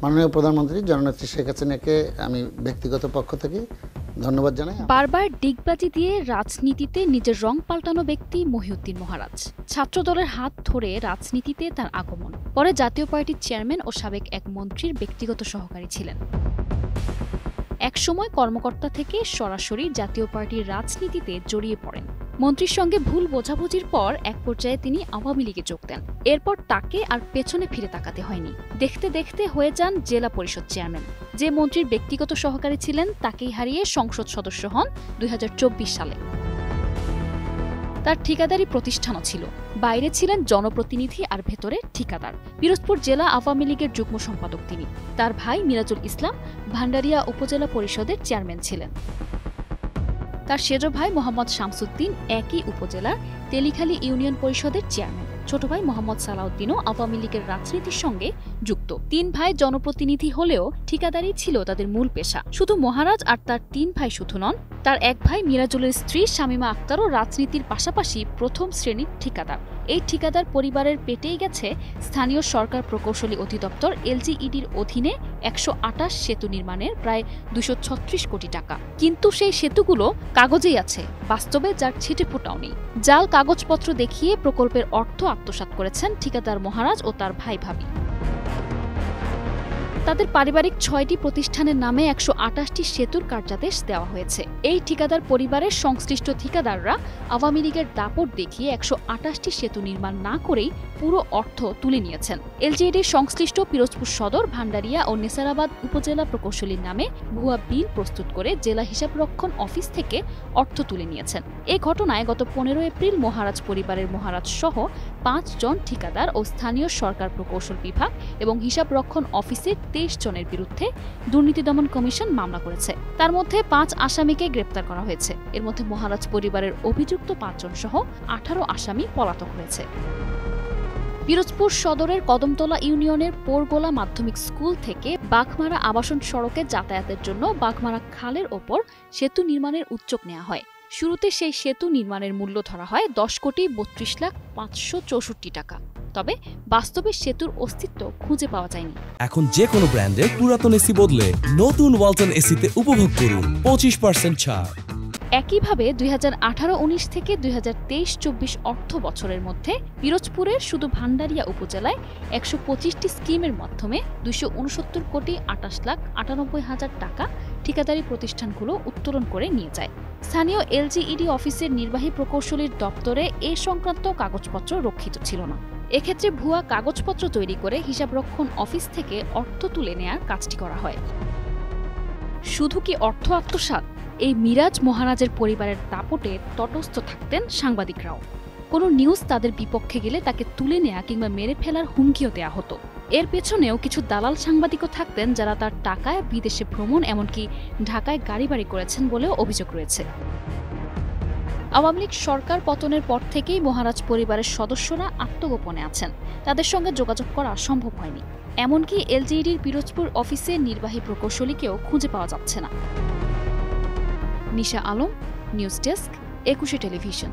মাননীয় প্রধানমন্ত্রী জননেত্রী শেখ হাসিনাকে আমি ব্যক্তিগত পক্ষ থেকে ধন্যবাদ জানাই। বারবার ডিগবাজি দিয়ে রাজনীতিতে নিজের রং পাল্টানো ব্যক্তি মহিউদ্দিন মহারাজ। ছাত্রদলের হাত ধরে রাজনীতিতে তার আগমন, পরে জাতীয় পার্টির চেয়ারম্যান ও সাবেক এক মন্ত্রীর ব্যক্তিগত সহকারী ছিলেন। একসময় কর্মকর্তা থেকে সরাসরি জাতীয় পার্টির রাজনীতিতে জড়িয়ে পড়েন। মন্ত্রীর সঙ্গে ভুল বোঝাবুঝির পর এক পর্যায়ে তিনি আওয়ামী লীগে যোগ দেন। এরপর তাকে আর পেছনে ফিরে তাকাতে হয়নি। দেখতে দেখতে হয়ে যান জেলা পরিষদ চেয়ারম্যান। যে মন্ত্রীর ব্যক্তিগত সহকারী ছিলেন তাকেই হারিয়ে সংসদ সদস্য হন ২০২৪ সালে। তার ঠিকাদারি প্রতিষ্ঠানও ছিল। বাইরে ছিলেন জনপ্রতিনিধি আর ভেতরে ঠিকাদার। পিরোজপুর জেলা আওয়ামী লীগের যুগ্ম সম্পাদক তিনি। তার ভাই মিরাজুল ইসলাম ভান্ডারিয়া উপজেলা পরিষদের চেয়ারম্যান ছিলেন। তার সেজ ভাই মোহাম্মদ শামসুদ্দিন একই উপজেলার তেলিখালী ইউনিয়ন পরিষদের চেয়ারম্যান। ছোট ভাই মোহাম্মদ সালাউদ্দিনও আওয়ামী লীগের রাজনীতির সঙ্গে যুক্ত। ৩ ভাই জনপ্রতিনিধি হলেও ঠিকাদারি ছিল তাদের মূল পেশা। শুধু মহারাজ আর তার ৩ ভাই শুধু নন, তার এক ভাই মিরাজুলের স্ত্রী শামীমা আক্তারও রাজনীতির পাশাপাশি প্রথম শ্রেণীর ঠিকাদার। এই ঠিকাদার পরিবারের পেটেই গেছে স্থানীয় সরকার প্রকৌশলী অধিদপ্তর এলজিইডির অধীনে ১২৮ সেতু নির্মাণের প্রায় ২৩৬ কোটি টাকা। কিন্তু সেই সেতুগুলো কাগজেই আছে, বাস্তবে যার ছিটে ফোটাও নেই। জাল কাগজপত্র দেখিয়ে প্রকল্পের অর্থ আত্মসাৎ করেছেন ঠিকাদার মহারাজ ও তার ভাই ভাবি। তাদের পারিবারিক ৬টি প্রতিষ্ঠানের নামে ১২৮টি সেতুর কার্যাদেশ দেওয়া হয়েছে। এই ঠিকাদার পরিবারের সংশ্লিষ্ট ঠিকাদাররা আওয়ামী লীগের দাপট দেখিয়ে ১২৮টি সেতু নির্মাণ না করেই পুরো অর্থ তুলে নিয়েছেন। এলজিইডির সংশ্লিষ্ট পিরোজপুর সদর, ভান্ডারিয়া ও নেসারাবাদ উপজেলা প্রকৌশলীর নামে ভুয়া বিল প্রস্তুত করে জেলা হিসাবরক্ষণ অফিস থেকে অর্থ তুলে নিয়েছেন। এই ঘটনায় গত ১৫ এপ্রিল মহারাজ পরিবারের মহারাজ সহ ৫ জন ঠিকাদার ও স্থানীয় সরকার প্রকৌশল বিভাগ এবং হিসাবরক্ষণ অফিসের ২৩ জনের বিরুদ্ধে দুর্নীতি দমন কমিশন মামলা করেছে। তার মধ্যে ৫ আসামিকে গ্রেপ্তার করা হয়েছে। এর মধ্যে মহারাজ পরিবারের অভিযুক্ত ৫ জন সহ ১৮ আসামি পলাতক রয়েছে। পিরোজপুর সদরের কদমতলা ইউনিয়নের পোরগোলা মাধ্যমিক স্কুল থেকে বাঘমারা আবাসন সড়কে যাতায়াতের জন্য বাঘমারা খালের ওপর সেতু নির্মাণের উদ্যোগ নেওয়া হয়। শুরুতে সেই সেতু নির্মাণের মূল্য ধরা হয় ১০,৩২,৫৬৪ টাকা। তবে বাস্তবে সেতুর অস্তিত্ব খুঁজে পাওয়া যায়নি। এখন যে কোনো ব্র্যান্ডের পুরাতন এসি বদলে নতুন ওয়ালটন এসিতে উপভোগ করুন ২৫% ছাড়। একইভাবে ২০১৮-১৯ থেকে ২০২৩-২৪ অর্থ বছরের মধ্যে পিরোজপুরের শুধু ভান্ডারিয়া উপজেলায় ১২৫টি স্কিমের মাধ্যমে ২৬৯,২৮,৯৮,০০০ টাকা ঠিকাদারি প্রতিষ্ঠানগুলো উত্তোলন করে নিয়ে যায়। স্থানীয় এলজিইডি অফিসের নির্বাহী প্রকৌশলীর দপ্তরে এ সংক্রান্ত কাগজপত্র রক্ষিত ছিল না। এক্ষেত্রে ভুয়া কাগজপত্র তৈরি করে হিসাবরক্ষণ অফিস থেকে অর্থ তুলে নেয়ার কাজটি করা হয়। শুধু কি অর্থ আত্মসাৎ? এই মিরাজ মহারাজের পরিবারের দাপটে তটস্থ থাকতেন সাংবাদিকরাও। কোনো নিউজ তাদের বিপক্ষে গেলে তাকে তুলে নেয়া কিংবা মেরে ফেলার হুমকিও দেয়া হতো। এর পেছনেও কিছু দালাল সাংবাদিকও থাকতেন যারা তার টাকায় বিদেশে ভ্রমণ, এমনকি ঢাকায় গাড়ি বাড়ি করেছেন বলেও অভিযোগ রয়েছে। আওয়ামী লীগ সরকার পতনের পর থেকেই মহারাজ পরিবারের সদস্যরা আত্মগোপনে আছেন। তাদের সঙ্গে যোগাযোগ করা সম্ভব হয়নি। এমনকি এলজিইডির পিরোজপুর অফিসের নির্বাহী প্রকৌশলীকেও খুঁজে পাওয়া যাচ্ছে না। নিশা আলম, নিউজ ডেস্ক, ২১ টেলিভিশন।